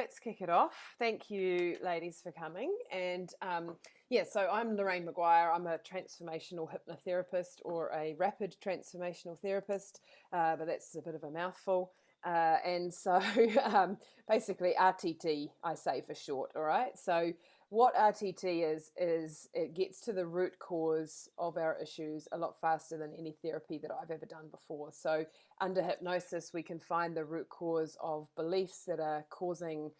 let's kick it off. Thank you, ladies, for coming. And so I'm Lorraine Maguire. I'm a transformational hypnotherapist or a rapid transformational therapist, but that's a bit of a mouthful. Basically RTT, I say for short, all right? So what RTT is it gets to the root cause of our issues a lot faster than any therapy that I've ever done before. So under hypnosis, we can find the root cause of beliefs that are causing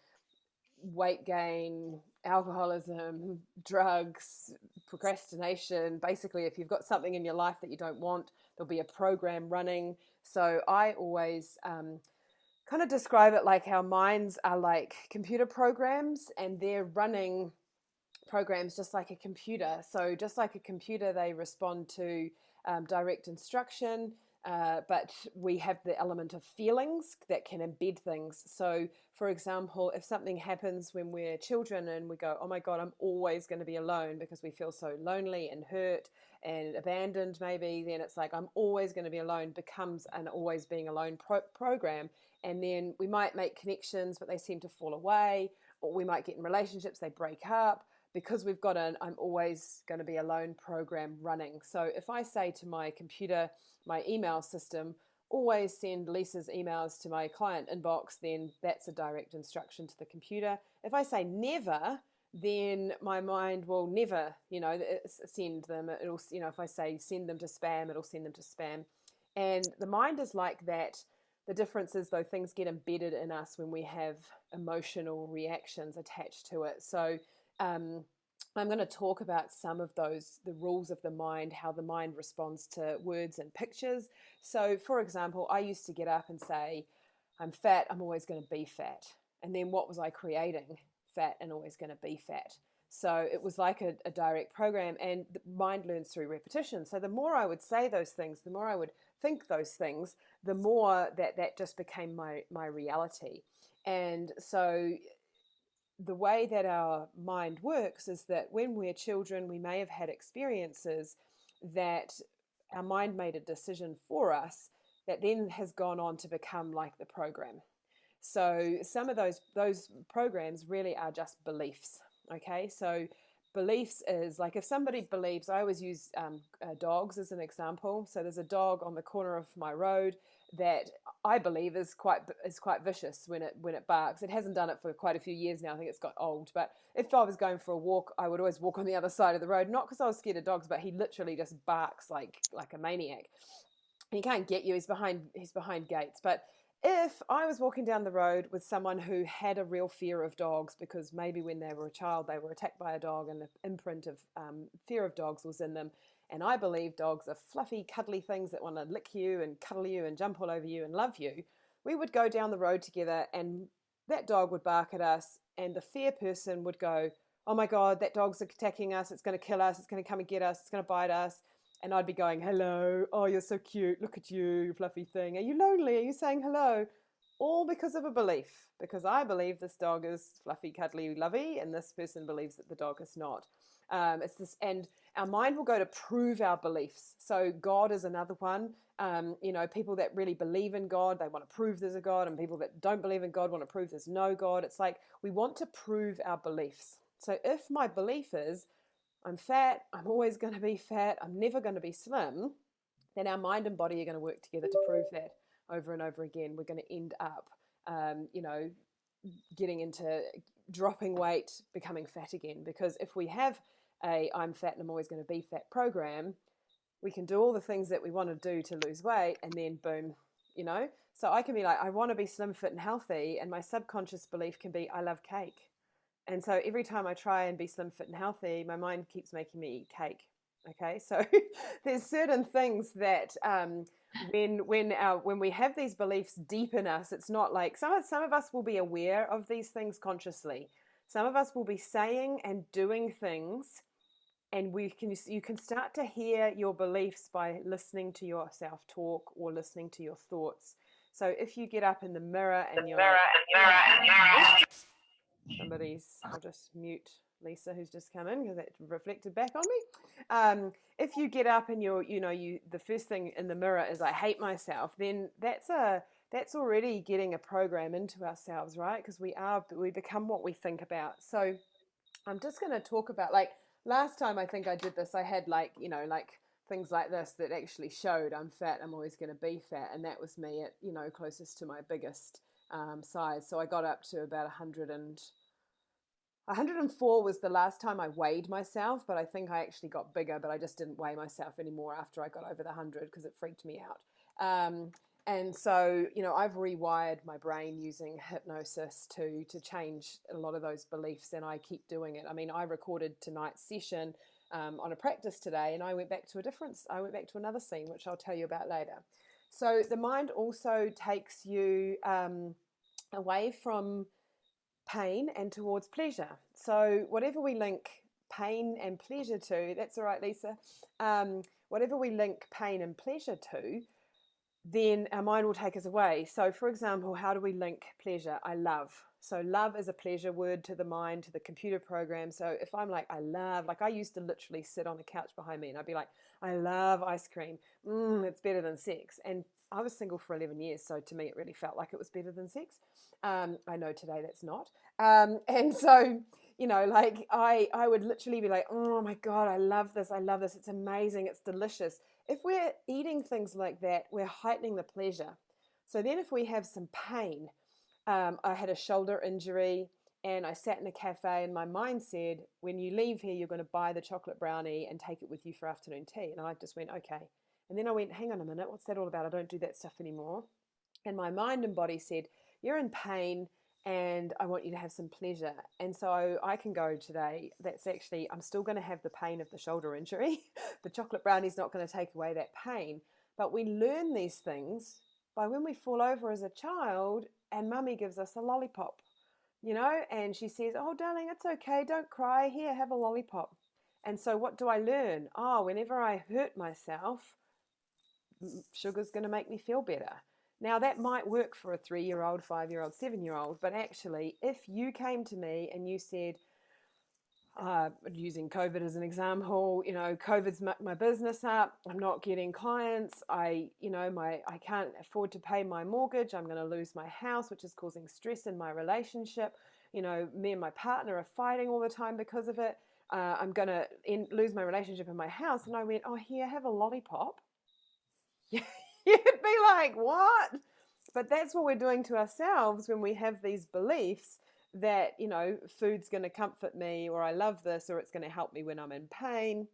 weight gain, alcoholism, drugs, procrastination. Basically, if you've got something in your life that you don't want, there'll be a program running. So I always kind of describe it like our minds are like computer programs, and they're running programs just like a computer. So just like a computer, they respond to direct instruction, but we have the element of feelings that can embed things. So for example, if something happens when we're children and we go, oh my God, I'm always going to be alone, because we feel so lonely and hurt and abandoned maybe, then it's like I'm always going to be alone becomes an always being alone program. And then we might make connections, but they seem to fall away, or we might get in relationships, they break up, because we've got an I'm always going to be alone program running. So if I say to my computer, my email system, always send Lisa's emails to my client inbox, then that's a direct instruction to the computer. If I say never, then my mind will never, send them. It'll, if I say send them to spam, it'll send them to spam. And the mind is like that. The difference is, though, things get embedded in us when we have emotional reactions attached to it. So I'm going to talk about some of those, the rules of the mind, how the mind responds to words and pictures. So, for example, I used to get up and say, I'm fat, I'm always going to be fat. And then what was I creating? Fat and always going to be fat. So it was like a direct program, and the mind learns through repetition. So the more I would say those things, the more I would think those things, the more that just became my reality. And so the way that our mind works is that when we're children, we may have had experiences that our mind made a decision for us that then has gone on to become like the program. So some of those programs really are just beliefs. Okay, so beliefs is like, if somebody believes, I always use dogs as an example. So there's a dog on the corner of my road that I believe is quite vicious when it barks. It hasn't done it for quite a few years now. I think it's got old. But if I was going for a walk, I would always walk on the other side of the road, not because I was scared of dogs, but he literally just barks like a maniac. He can't get you. He's behind gates. But if I was walking down the road with someone who had a real fear of dogs, because maybe when they were a child they were attacked by a dog and the imprint of fear of dogs was in them, and I believe dogs are fluffy, cuddly things that want to lick you and cuddle you and jump all over you and love you, we would go down the road together, and that dog would bark at us, and the fear person would go, oh my God, that dog's attacking us, it's going to kill us, it's going to come and get us, it's going to bite us. And I'd be going, hello, oh, you're so cute, look at you, you fluffy thing. Are you lonely? Are you saying hello? All because of a belief, because I believe this dog is fluffy, cuddly, lovey, and this person believes that the dog is not. It's this, and our mind will go to prove our beliefs. So God is another one. People that really believe in God, they want to prove there's a God, and people that don't believe in God want to prove there's no God. It's like we want to prove our beliefs. So if my belief is, I'm fat, I'm always going to be fat, I'm never going to be slim, then our mind and body are going to work together to prove that over and over again. We're going to end up, getting into dropping weight, becoming fat again. Because if we have a I'm fat and I'm always going to be fat program, we can do all the things that we want to do to lose weight, and then boom, So I can be like, I want to be slim, fit, and healthy, and my subconscious belief can be, I love cake. And so every time I try and be slim, fit, and healthy, my mind keeps making me eat cake. Okay, so there's certain things that when we have these beliefs deep in us, it's not like some of us will be aware of these things consciously. Some of us will be saying and doing things, and you can start to hear your beliefs by listening to yourself talk or listening to your thoughts. So if you get up in the mirror and you're like, I'll just mute Lisa, who's just come in, because it reflected back on me. If you get up and the first thing in the mirror is I hate myself, then that's that's already getting a program into ourselves, right? Because we become what we think about. So I'm just going to talk about, like, last time I think I did this, I had, like, like things like this that actually showed I'm fat, I'm always going to be fat. And that was me at, closest to my biggest size. So I got up to about 104 was the last time I weighed myself, but I think I actually got bigger, but I just didn't weigh myself anymore after I got over the 100 because it freaked me out. And so, I've rewired my brain using hypnosis to change a lot of those beliefs, and I keep doing it. I mean, I recorded tonight's session on a practice today, and I went back to another scene, which I'll tell you about later. So the mind also takes you away from pain and towards pleasure. So whatever we link pain and pleasure to, that's all right, Lisa. Whatever we link pain and pleasure to, then our mind will take us away. So, for example, how do we link pleasure? I love. So love is a pleasure word to the mind, to the computer program. So if I'm like, I love, like I used to literally sit on the couch behind me and I'd be like, I love ice cream. It's better than sex. And I was single for 11 years. So to me, it really felt like it was better than sex. I know today that's not. And so, like I would literally be like, oh my God, I love this. I love this. It's amazing. It's delicious. If we're eating things like that, we're heightening the pleasure. So then if we have some pain, I had a shoulder injury and I sat in a cafe and my mind said, when you leave here, you're going to buy the chocolate brownie and take it with you for afternoon tea. And I just went, okay. And then I went, hang on a minute, what's that all about? I don't do that stuff anymore. And my mind and body said, you're in pain and I want you to have some pleasure. And so I can go today. That's actually, I'm still going to have the pain of the shoulder injury. The chocolate brownie's not going to take away that pain. But we learn these things by when we fall over as a child and mummy gives us a lollipop, and she says, oh, darling, it's okay. Don't cry. Here, have a lollipop. And so what do I learn? Oh, whenever I hurt myself, sugar's going to make me feel better. Now, that might work for a 3-year-old, 5-year-old, 7-year-old, but actually, if you came to me and you said, using COVID as an example, COVID's mucked my business up. I'm not getting clients. I can't afford to pay my mortgage. I'm going to lose my house, which is causing stress in my relationship. Me and my partner are fighting all the time because of it. I'm going to lose my relationship in my house. And I went, oh, here, have a lollipop. You'd be like, what? But that's what we're doing to ourselves when we have these beliefs that, food's going to comfort me, or I love this, or it's going to help me when I'm in pain.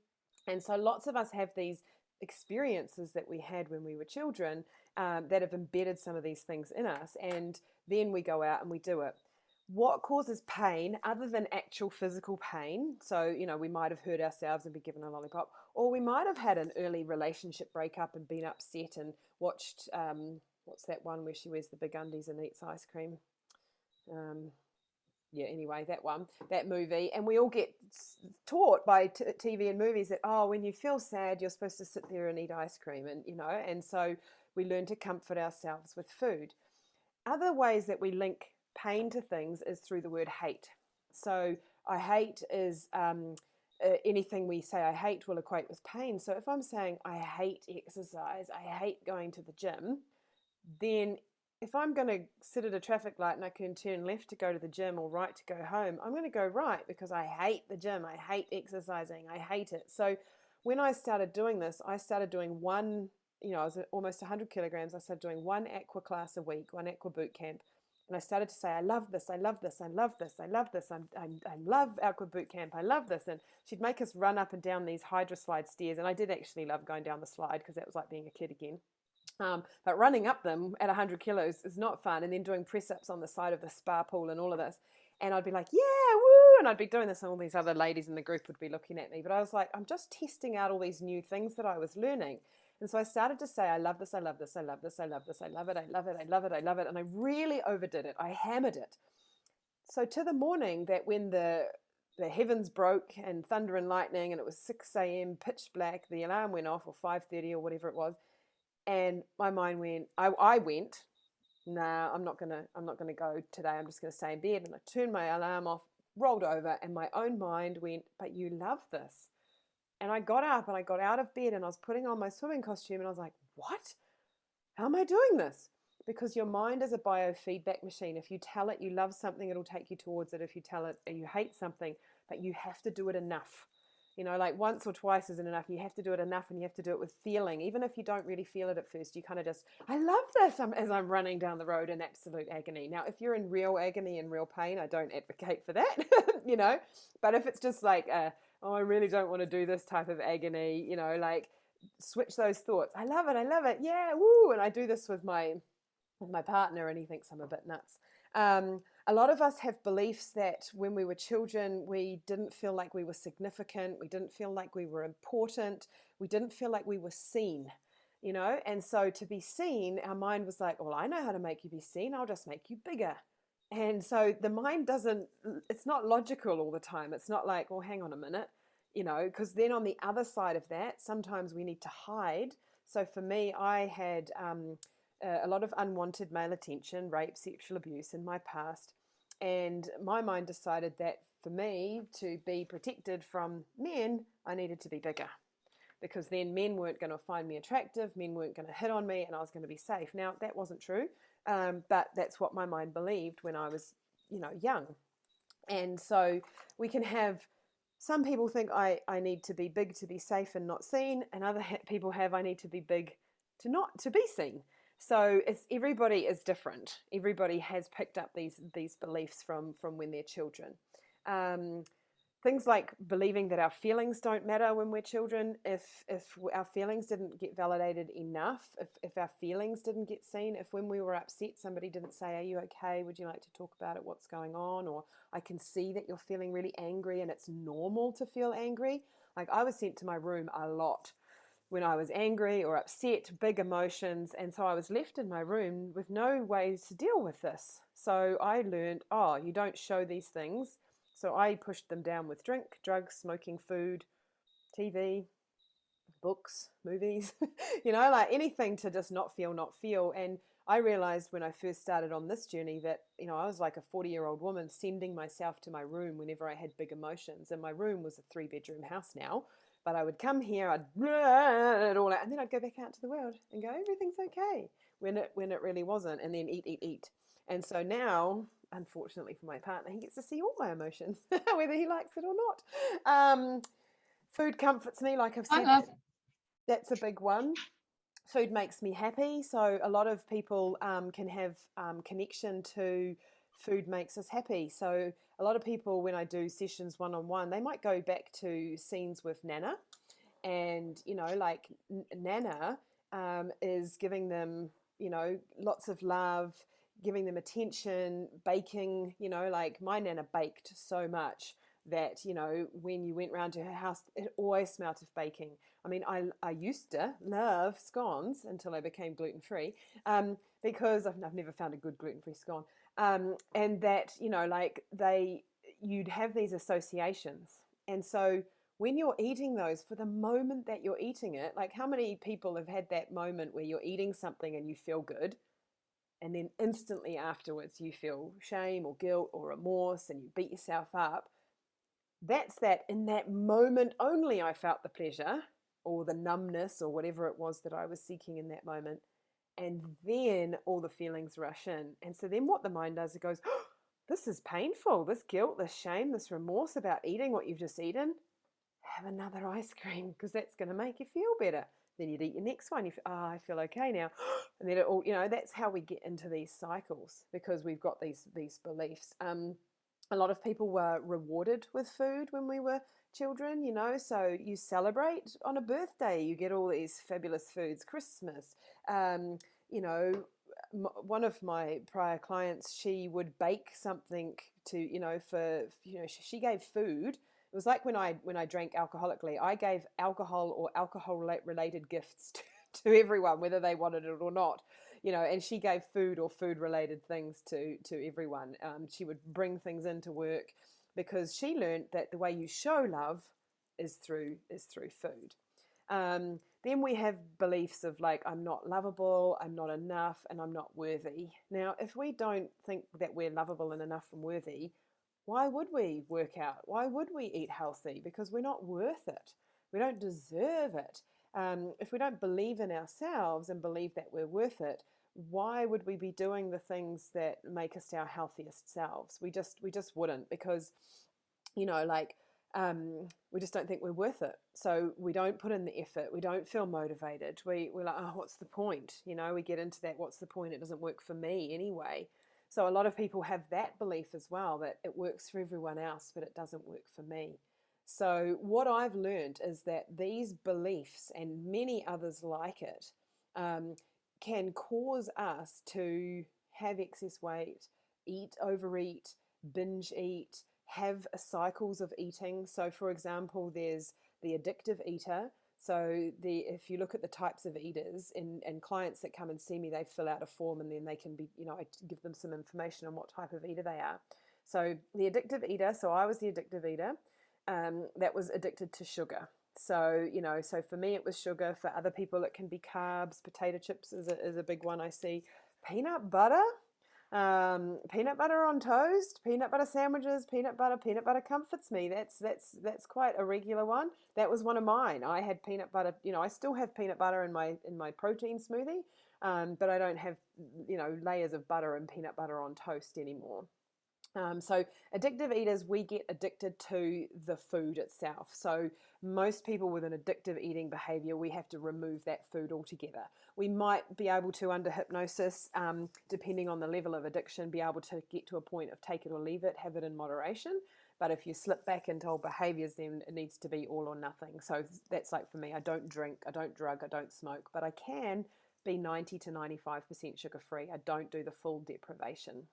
And so lots of us have these experiences that we had when we were children that have embedded some of these things in us. And then we go out and we do it. What causes pain other than actual physical pain? So, we might have hurt ourselves and been given a lollipop, or we might have had an early relationship breakup and been upset and watched, what's that one where she wears the big undies and eats ice cream? Anyway, that movie. And we all get taught by TV and movies that, when you feel sad, you're supposed to sit there and eat ice cream. And so we learn to comfort ourselves with food. Other ways that we link pain to things is through the word hate. So I hate is anything we say I hate will equate with pain. So if I'm saying I hate exercise, I hate going to the gym, then if I'm going to sit at a traffic light and I can turn left to go to the gym or right to go home, I'm going to go right because I hate the gym. I hate exercising. I hate it. So when I started doing this, I started doing one, I was at almost 100 kilograms. I started doing one aqua class a week, one aqua boot camp. And I started to say, I love this, I love this, I love this, I love this, I love aqua boot camp, I love this. And she'd make us run up and down these hydro slide stairs. And I did actually love going down the slide because that was like being a kid again. But running up them at 100 kilos is not fun. And then doing press-ups on the side of the spa pool and all of this. And I'd be like, yeah, woo. And I'd be doing this and all these other ladies in the group would be looking at me. But I was like, I'm just testing out all these new things that I was learning. And so I started to say, I love this, I love this, I love this, I love this, I love it, I love it, I love it, I love it. And I really overdid it. I hammered it. So to the morning that when the heavens broke and thunder and lightning and it was 6 a.m. pitch black, the alarm went off, or 5:30 or whatever it was. And my mind went, I went, nah, I'm not gonna go today. I'm just gonna stay in bed. And I turned my alarm off, rolled over, and my own mind went, but you love this. And I got up and I got out of bed and I was putting on my swimming costume and I was like, what? How am I doing this? because your mind is a biofeedback machine. If you tell it you love something, it'll take you towards it. If you tell it you hate something, but you have to do it enough. You know, like once or twice isn't enough. You have to do it enough, and you have to do it with feeling. Even if you don't really feel it at first, you kind of just, I love this, as I'm running down the road in absolute agony. Now, if you're in real agony and real pain, I don't advocate for that, you know. But if it's just like, oh, I really don't want to do this type of agony, you know, like switch those thoughts. I love it, yeah, woo. And I do this with my partner, and he thinks I'm a bit nuts. A lot of us have beliefs that when we were children, we didn't feel like we were significant. We didn't feel like we were important. We didn't feel like we were seen, you know? And so to be seen, our mind was like, well, I know how to make you be seen. I'll just make you bigger. And so the mind it's not logical all the time. It's not like, well, hang on a minute, you know, because then on the other side of that, sometimes we need to hide. So for me, I had a lot of unwanted male attention, rape, sexual abuse in my past. And my mind decided that for me to be protected from men, I needed to be bigger, because then men weren't going to find me attractive, men weren't going to hit on me, and I was going to be safe. Now, that wasn't true, but that's what my mind believed when I was, you know, young. And so we can have, some people think I need to be big to be safe and not seen, and other people have, I need to be big to be seen. So everybody is different. Everybody has picked up these beliefs from when they're children. Things like believing that our feelings don't matter when we're children. If our feelings didn't get validated enough, if our feelings didn't get seen, if when we were upset somebody didn't say, are you okay? Would you like to talk about it? What's going on? Or I can see that you're feeling really angry and it's normal to feel angry. Like I was sent to my room a lot when I was angry or upset, big emotions. And so I was left in my room with no ways to deal with this. So I learned, oh, you don't show these things. So I pushed them down with drink, drugs, smoking, food, TV, books, movies, you know, like anything to just not feel. And I realized when I first started on this journey that, you know, I was like a 40-year-old woman sending myself to my room whenever I had big emotions. And my room was a 3-bedroom house now. But I would come here, I'd it all out, and then I'd go back out to the world and go, everything's okay, when it really wasn't, and then eat. And so now, unfortunately for my partner, he gets to see all my emotions, whether he likes it or not. Food comforts me, like I've said, that's a big one. Food makes me happy. So a lot of people can have connection to food makes us happy. So a lot of people, when I do sessions one-on-one, they might go back to scenes with Nana, and you know, like Nana is giving them, you know, lots of love, giving them attention, baking. You know, like my Nana baked so much that, you know, when you went round to her house, it always smelt of baking. I mean, I used to love scones until I became gluten-free, because I've never found a good gluten-free scone. And that, you know, like you'd have these associations. And so when you're eating those, for the moment that you're eating it, like how many people have had that moment where you're eating something and you feel good, and then instantly afterwards you feel shame or guilt or remorse and you beat yourself up? That's that in that moment only I felt the pleasure or the numbness or whatever it was that I was seeking in that moment. And then all the feelings rush in. And so then what the mind does, it goes, oh, this is painful, this guilt, this shame, this remorse about eating what you've just eaten. Have another ice cream, because that's going to make you feel better. Then you'd eat your next one. You feel, oh, I feel okay now. And then it all, you know, that's how we get into these cycles, because we've got these beliefs. A lot of people were rewarded with food when we were children, you know, so you celebrate on a birthday, you get all these fabulous foods, Christmas. You know, one of my prior clients, she would bake something to, you know, you know, she gave food. It was like when I drank alcoholically, I gave alcohol or alcohol related gifts to everyone, whether they wanted it or not, you know. And she gave food or food related things to everyone. She would bring things into work, because she learned that the way you show love is through food. Then we have beliefs of like, I'm not lovable, I'm not enough, and I'm not worthy. Now, if we don't think that we're lovable and enough and worthy, why would we work out? Why would we eat healthy? Because we're not worth it. We don't deserve it. If we don't believe in ourselves and believe that we're worth it, why would we be doing the things that make us our healthiest selves? We just wouldn't, because like we just don't think we're worth it. So we don't put in the effort. We don't feel motivated. We're like, oh, what's the point? We get into that. What's the point? It doesn't work for me anyway. So a lot of people have that belief as well, that it works for everyone else, but it doesn't work for me. So what I've learned is that these beliefs and many others like it um, can cause us to have excess weight, overeat, binge eat, have cycles of eating. So, for example, there's the addictive eater. So, if you look at the types of eaters and clients that come and see me, they fill out a form, and then they can be, I give them some information on what type of eater they are. So, the addictive eater, so I was the addictive eater that was addicted to sugar. So, so for me, it was sugar. For other people, it can be carbs. Potato chips is a big one I see. Peanut butter. Peanut butter on toast, peanut butter sandwiches, peanut butter comforts me. That's quite a regular one. That was one of mine. I had peanut butter. I still have peanut butter in my protein smoothie, but I don't have layers of butter and peanut butter on toast anymore. So addictive eaters, we get addicted to the food itself. So most people with an addictive eating behavior, we have to remove that food altogether. We might be able to, under hypnosis, depending on the level of addiction, be able to get to a point of take it or leave it, have it in moderation. But if you slip back into old behaviors, then it needs to be all or nothing. So that's like for me, I don't drink, I don't drug, I don't smoke, but I can be 90 to 95% sugar free. I don't do the full deprivation.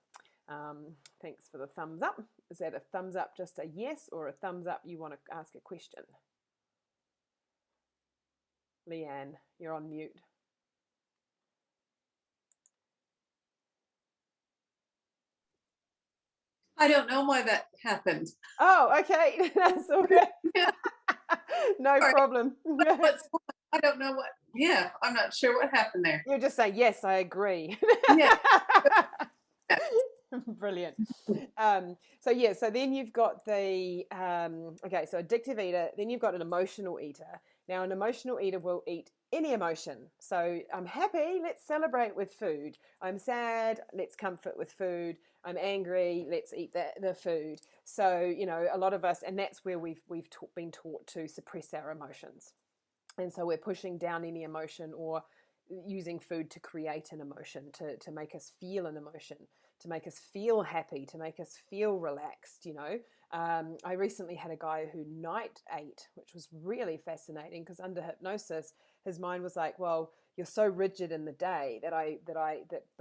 Thanks for the thumbs up. Is that a thumbs up, just a yes, or a thumbs up you want to ask a question? Leanne, you're on mute. I don't know why that happened. Oh, okay. That's all good. Yeah. No Sorry. problem. I don't know what. Yeah, I'm not sure what happened there. You'll just say, yes, I agree. Yeah. Brilliant. So then you've got the, okay, so addictive eater, then you've got an emotional eater. Now, an emotional eater will eat any emotion. So I'm happy, let's celebrate with food. I'm sad, let's comfort with food. I'm angry, let's eat the food. So, a lot of us, and that's where we've been taught to suppress our emotions. And so we're pushing down any emotion, or using food to create an emotion, to make us feel an emotion, to make us feel happy, to make us feel relaxed. I recently had a guy who night ate, which was really fascinating, because under hypnosis, his mind was like, well, you're so rigid in the day but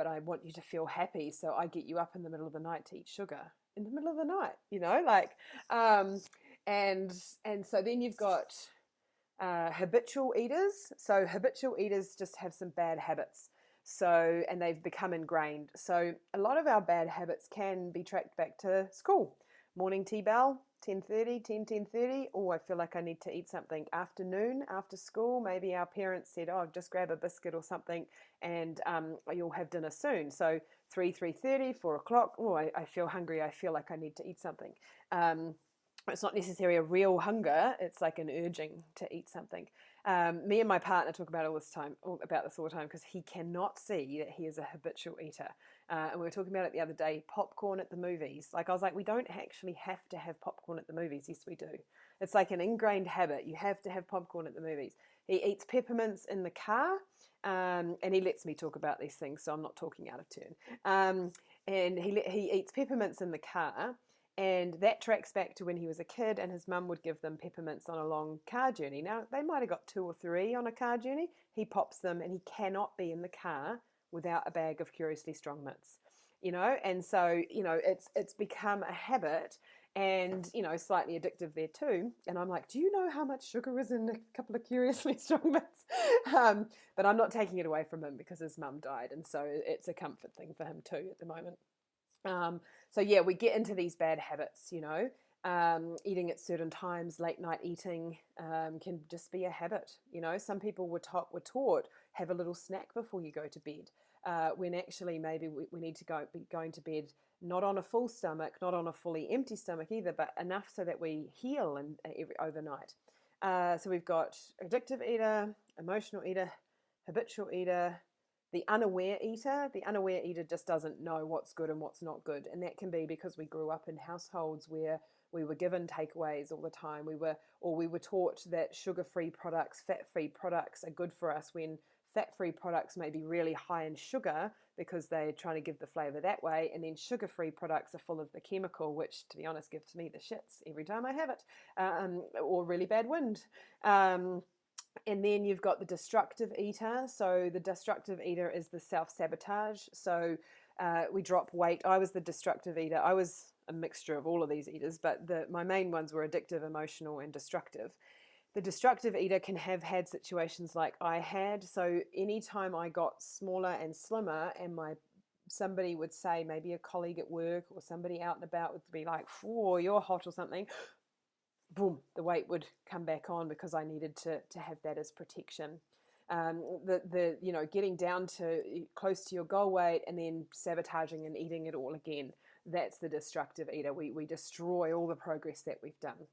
I want you to feel happy, so I get you up in the middle of the night to eat sugar in the middle of the night, and so then you've got habitual eaters. So habitual eaters just have some bad habits. So, and they've become ingrained. So a lot of our bad habits can be tracked back to school. Morning tea bell, 10:30, 10:30. Oh, I feel like I need to eat something. Afternoon, after school, maybe our parents said, oh, just grab a biscuit or something, and you'll have dinner soon. So 3:30, 4 o'clock. Oh, I feel hungry. I feel like I need to eat something. It's not necessarily a real hunger. It's like an urging to eat something. Me and my partner talk about this all the time, because he cannot see that he is a habitual eater. And we were talking about it the other day, popcorn at the movies. Like, I was like, we don't actually have to have popcorn at the movies. Yes, we do. It's like an ingrained habit. You have to have popcorn at the movies. He eats peppermints in the car, and he lets me talk about these things, so I'm not talking out of turn. And he eats peppermints in the car. And that tracks back to when he was a kid, and his mum would give them peppermints on a long car journey. Now, they might have got 2 or 3 on a car journey. He pops them, and he cannot be in the car without a bag of Curiously Strong mints. And so, it's become a habit, and, slightly addictive there too. And I'm like, do you know how much sugar is in a couple of Curiously Strong mints? But I'm not taking it away from him, because his mum died, and so it's a comfort thing for him too at the moment. So yeah, we get into these bad habits, eating at certain times, late night eating can just be a habit. Some people were taught have a little snack before you go to bed, when actually maybe we need to be going to bed not on a full stomach, not on a fully empty stomach either, but enough so that we heal overnight. So we've got addictive eater, emotional eater, habitual eater. The unaware eater just doesn't know what's good and what's not good. And that can be because we grew up in households where we were given takeaways all the time. We were taught that sugar-free products, fat-free products are good for us, when fat-free products may be really high in sugar because they're trying to give the flavor that way. And then sugar-free products are full of the chemical, which, to be honest, gives me the shits every time I have it, or really bad wind. And then you've got the destructive eater. So the destructive eater is the self-sabotage. So we drop weight. I was the destructive eater. I was a mixture of all of these eaters, but my main ones were addictive, emotional, and destructive. The destructive eater can have had situations like I had. So anytime I got smaller and slimmer, and somebody would say, maybe a colleague at work or somebody out and about would be like, "Oh, you're hot," or something, boom, the weight would come back on because I needed to have that as protection. Getting down to close to your goal weight and then sabotaging and eating it all again. That's the destructive eater. We destroy all the progress that we've done.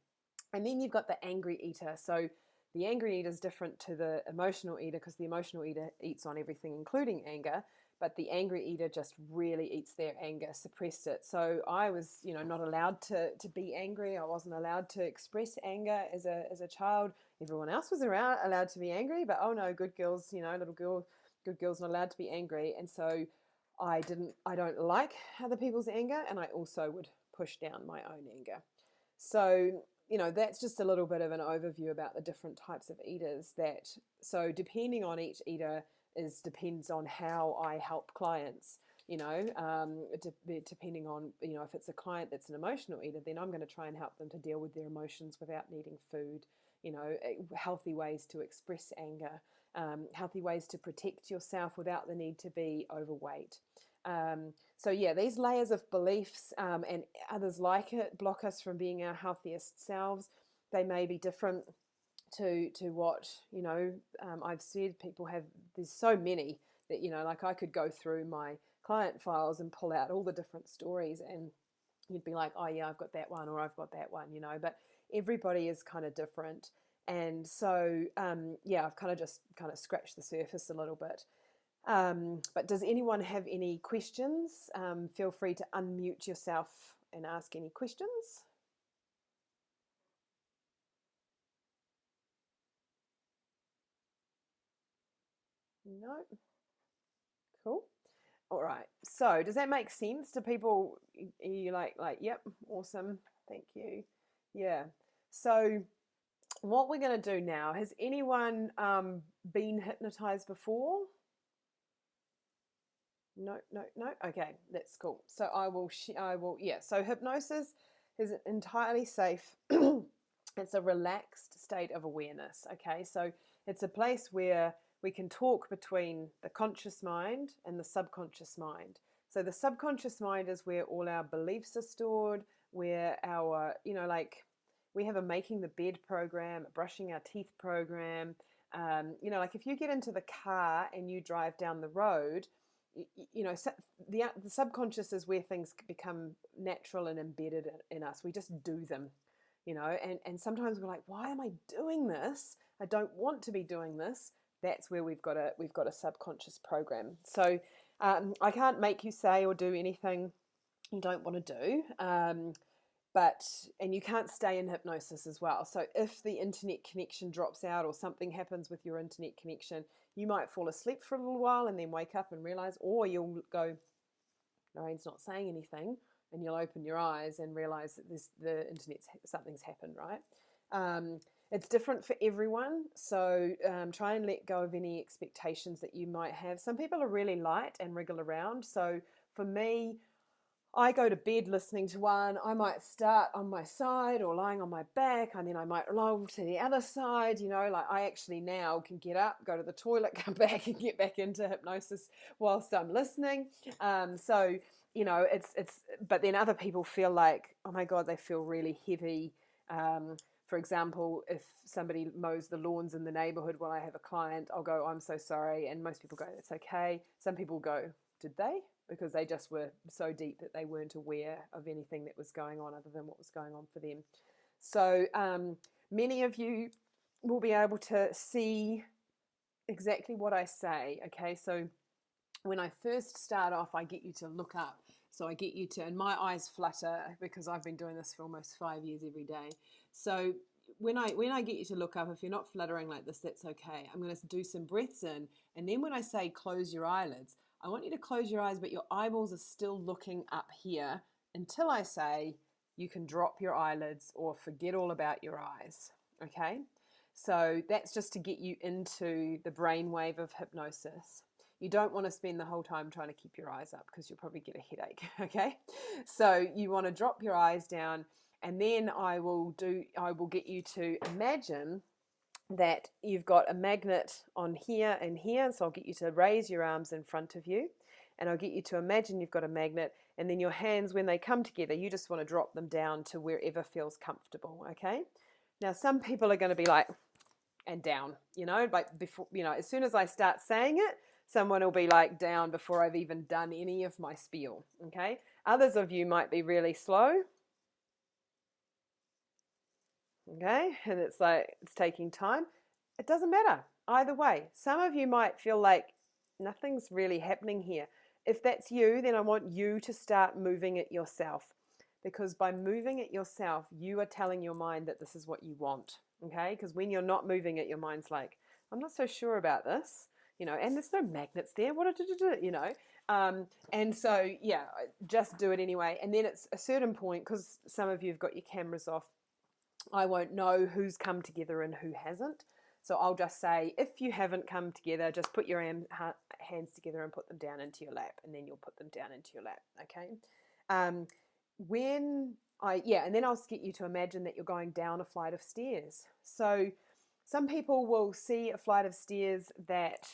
And then you've got the angry eater. So the angry eater is different to the emotional eater, because the emotional eater eats on everything, including anger. But the angry eater just really eats their anger, suppressed it. So I was, not allowed to be angry. I wasn't allowed to express anger as a child. Everyone else was allowed to be angry, but oh no, good girls, good girls not allowed to be angry. And so I don't like other people's anger, and I also would push down my own anger. So, that's just a little bit of an overview about the different types of eaters. So depending on each eater depends on how I help clients. Depending on, if it's a client that's an emotional eater, then I'm going to try and help them to deal with their emotions without needing food. Healthy ways to express anger, healthy ways to protect yourself without the need to be overweight. These layers of beliefs, and others like it, block us from being our healthiest selves. They may be different to what I've said. People have, there's so many that like I could go through my client files and pull out all the different stories, and you'd be like, oh yeah, I've got that one, or I've got that one, but everybody is kind of different. And so I've kind of scratched the surface a little bit. But does anyone have any questions? Feel free to unmute yourself and ask any questions. No? Cool. All right. So does that make sense to people? Are you like, yep, awesome. Thank you. Yeah. So what we're going to do now, has anyone been hypnotized before? No. Okay, that's cool. So So hypnosis is entirely safe. It's a relaxed state of awareness. Okay, so it's a place where we can talk between the conscious mind and the subconscious mind. So the subconscious mind is where all our beliefs are stored, where our, we have a making the bed program, a brushing our teeth program. Like if you get into the car and you drive down the road, the subconscious is where things become natural and embedded in us. We just do them, and sometimes we're like, why am I doing this? I don't want to be doing this. That's where we've got a subconscious program. So I can't make you say or do anything you don't want to do. And you can't stay in hypnosis as well. So if the internet connection drops out or something happens with your internet connection, you might fall asleep for a little while and then wake up and realize, or you'll go, Noreen's not saying anything, and you'll open your eyes and realize that something's happened, right? It's different for everyone, so try and let go of any expectations that you might have. Some people are really light and wriggle around. So for me, I go to bed listening to one. I might start on my side or lying on my back, and then I might roll to the other side. Like I actually now can get up, go to the toilet, come back, and get back into hypnosis whilst I'm listening. But then other people feel like, oh my God, they feel really heavy. For example, if somebody mows the lawns in the neighborhood while I have a client, I'll go, I'm so sorry. And most people go, it's okay. Some people go, did they? Because they just were so deep that they weren't aware of anything that was going on other than what was going on for them. So many of you will be able to see exactly what I say. Okay, so when I first start off, I get you to look up. So I get you to, and my eyes flutter because I've been doing this for almost 5 years every day. So when I get you to look up, if you're not fluttering like this, that's okay. I'm going to do some breaths in, and then when I say close your eyelids, I want you to close your eyes, but your eyeballs are still looking up here until I say you can drop your eyelids or forget all about your eyes. Okay? So that's just to get you into the brainwave of hypnosis. You don't want to spend the whole time trying to keep your eyes up because you'll probably get a headache, okay? So you want to drop your eyes down, and then I will get you to imagine that you've got a magnet on here and here. So I'll get you to raise your arms in front of you, and I'll get you to imagine you've got a magnet, and then your hands, when they come together, you just want to drop them down to wherever feels comfortable, okay? Now, some people are going to be like, and down, like before, as soon as I start saying it, someone will be like down before I've even done any of my spiel, okay? Others of you might be really slow, okay? And it's like, it's taking time. It doesn't matter either way. Some of you might feel like nothing's really happening here. If that's you, then I want you to start moving it yourself, because by moving it yourself, you are telling your mind that this is what you want, okay? Because when you're not moving it, your mind's like, I'm not so sure about this, and there's no magnets there. What did you do, and so, yeah, just do it anyway. And then it's a certain point, because some of you have got your cameras off, I won't know who's come together and who hasn't. So I'll just say, if you haven't come together, just put your hands together and put them down into your lap, and then you'll put them down into your lap, okay? And then I'll get you to imagine that you're going down a flight of stairs. So some people will see a flight of stairs that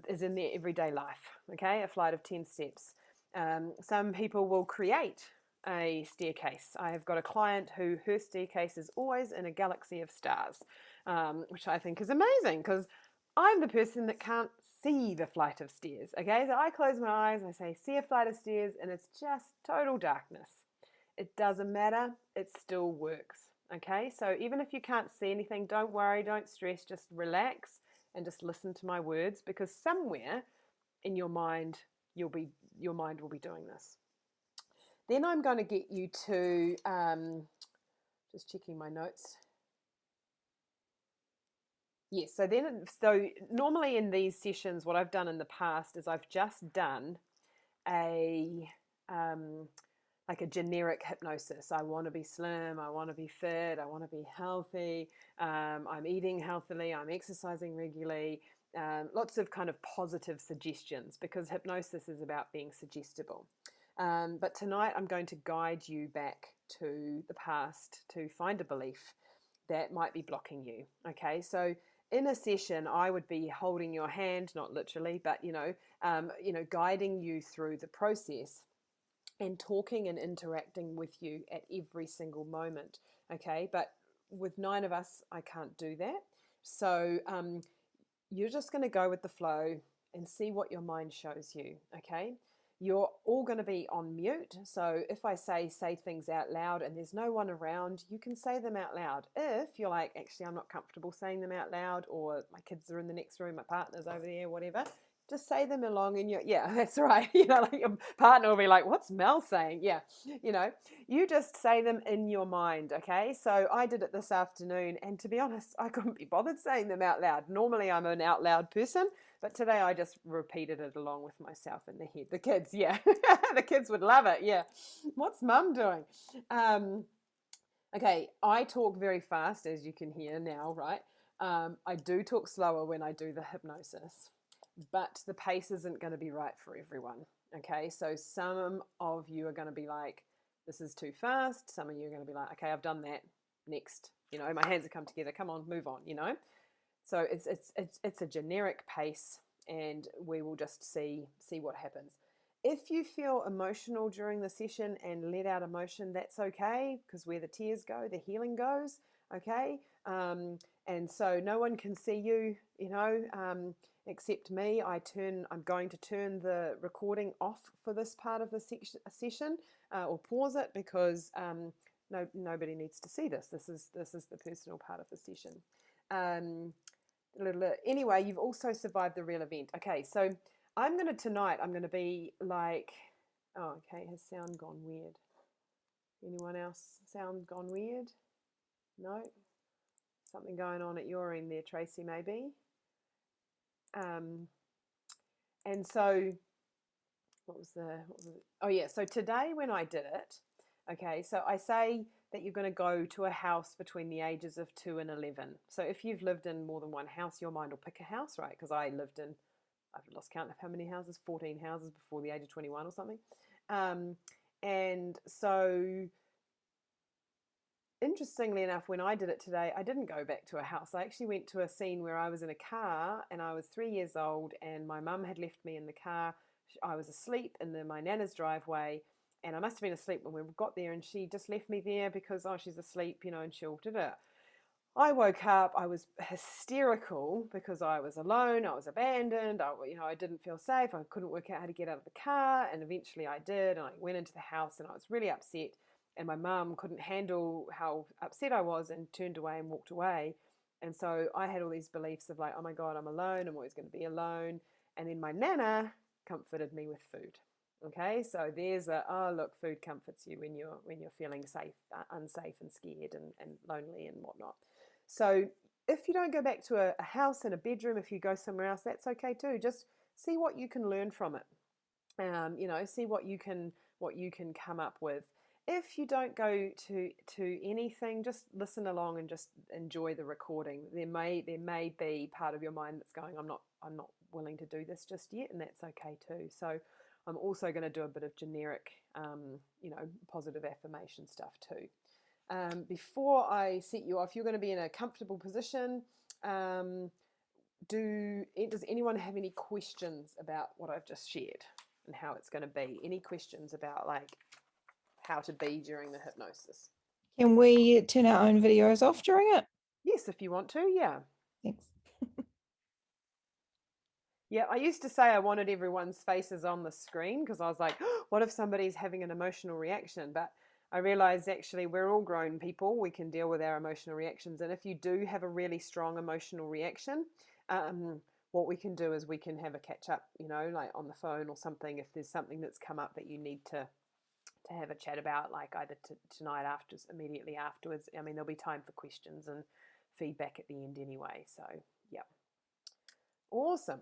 is in their everyday life, okay? A flight of 10 steps. Some people will create a staircase. I have got a client who her staircase is always in a galaxy of stars, which I think is amazing, because I'm the person that can't see the flight of stairs, okay? So I close my eyes and I say, see a flight of stairs, and it's just total darkness. It doesn't matter, it still works, okay? So even if you can't see anything, don't worry, don't stress, just relax and just listen to my words, because somewhere in your mind, your mind will be doing this. Then I'm going to get you to, just checking my notes. Yes, so normally in these sessions, what I've done in the past is I've just done like a generic hypnosis. I want to be slim, I want to be fit, I want to be healthy, I'm eating healthily, I'm exercising regularly, lots of kind of positive suggestions, because hypnosis is about being suggestible. But tonight I'm going to guide you back to the past to find a belief that might be blocking you. Okay, so in a session, I would be holding your hand, not literally, but guiding you through the process and talking and interacting with you at every single moment. Okay, but with 9 of us, I can't do that. So you're just going to go with the flow and see what your mind shows you. Okay. You're all going to be on mute. So if I say things out loud and there's no one around, you can say them out loud. If you're like, actually, I'm not comfortable saying them out loud, or my kids are in the next room, my partner's over there, whatever, just say them along in your, yeah, that's right. Like your partner will be like, what's Mel saying? Yeah. You just say them in your mind. Okay. So I did it this afternoon, and to be honest, I couldn't be bothered saying them out loud. Normally I'm an out loud person, but today I just repeated it along with myself in the head. The kids, yeah. The kids would love it, yeah. What's Mum doing? Okay, I talk very fast, as you can hear now, right? I do talk slower when I do the hypnosis, but the pace isn't going to be right for everyone, okay? So some of you are going to be like, this is too fast. Some of you are going to be like, okay, I've done that. Next, my hands have come together. Come on, move on, So it's a generic pace, and we will just see what happens. If you feel emotional during the session and let out emotion, that's okay, because where the tears go, the healing goes. Okay, and so no one can see you, except me. I'm going to turn the recording off for this part of the session, or pause it, because nobody needs to see this. This is the personal part of the session. Anyway, you've also survived the real event. Okay, so Tonight, I'm going to be like, oh, okay, has sound gone weird? Anyone else sound gone weird? No? Something going on at your end there, Tracy, maybe? And so, oh yeah, so today when I did it, okay, so I say that you're going to go to a house between the ages of 2 and 11. So if you've lived in more than one house, your mind will pick a house, right? Because I've lost count of how many houses, 14 houses before the age of 21 or something. And so interestingly enough, when I did it today, I didn't go back to a house. I actually went to a scene where I was in a car and I was 3 years old and my mum had left me in the car. I was asleep in my nana's driveway and I must have been asleep when we got there and she just left me there because, oh, she's asleep, and she'll do it. I woke up, I was hysterical because I was alone, I was abandoned, I didn't feel safe, I couldn't work out how to get out of the car, and eventually I did, and I went into the house and I was really upset, and my mum couldn't handle how upset I was and turned away and walked away. And so I had all these beliefs of like, oh my God, I'm alone, I'm always going to be alone. And then my nana comforted me with food. Okay, so there's oh look, food comforts you when you're feeling safe, unsafe and scared and lonely and whatnot. So if you don't go back to a house and a bedroom, if you go somewhere else, that's okay too. Just see what you can learn from it. See what you can come up with. If you don't go to anything, just listen along and just enjoy the recording. There may be part of your mind that's going, I'm not willing to do this just yet, and that's okay too. So I'm also going to do a bit of generic, positive affirmation stuff too. Before I set you off, you're going to be in a comfortable position. Does anyone have any questions about what I've just shared and how it's going to be? Any questions about like how to be during the hypnosis? Can we turn our own videos off during it? Yes, if you want to, yeah. Thanks. Yeah, I used to say I wanted everyone's faces on the screen because I was like, oh, what if somebody's having an emotional reaction? But I realized actually we're all grown people. We can deal with our emotional reactions. And if you do have a really strong emotional reaction, what we can do is we can have a catch up, like on the phone or something. If there's something that's come up that you need to have a chat about, like either tonight immediately afterwards. I mean, there'll be time for questions and feedback at the end anyway. So, yeah. Awesome.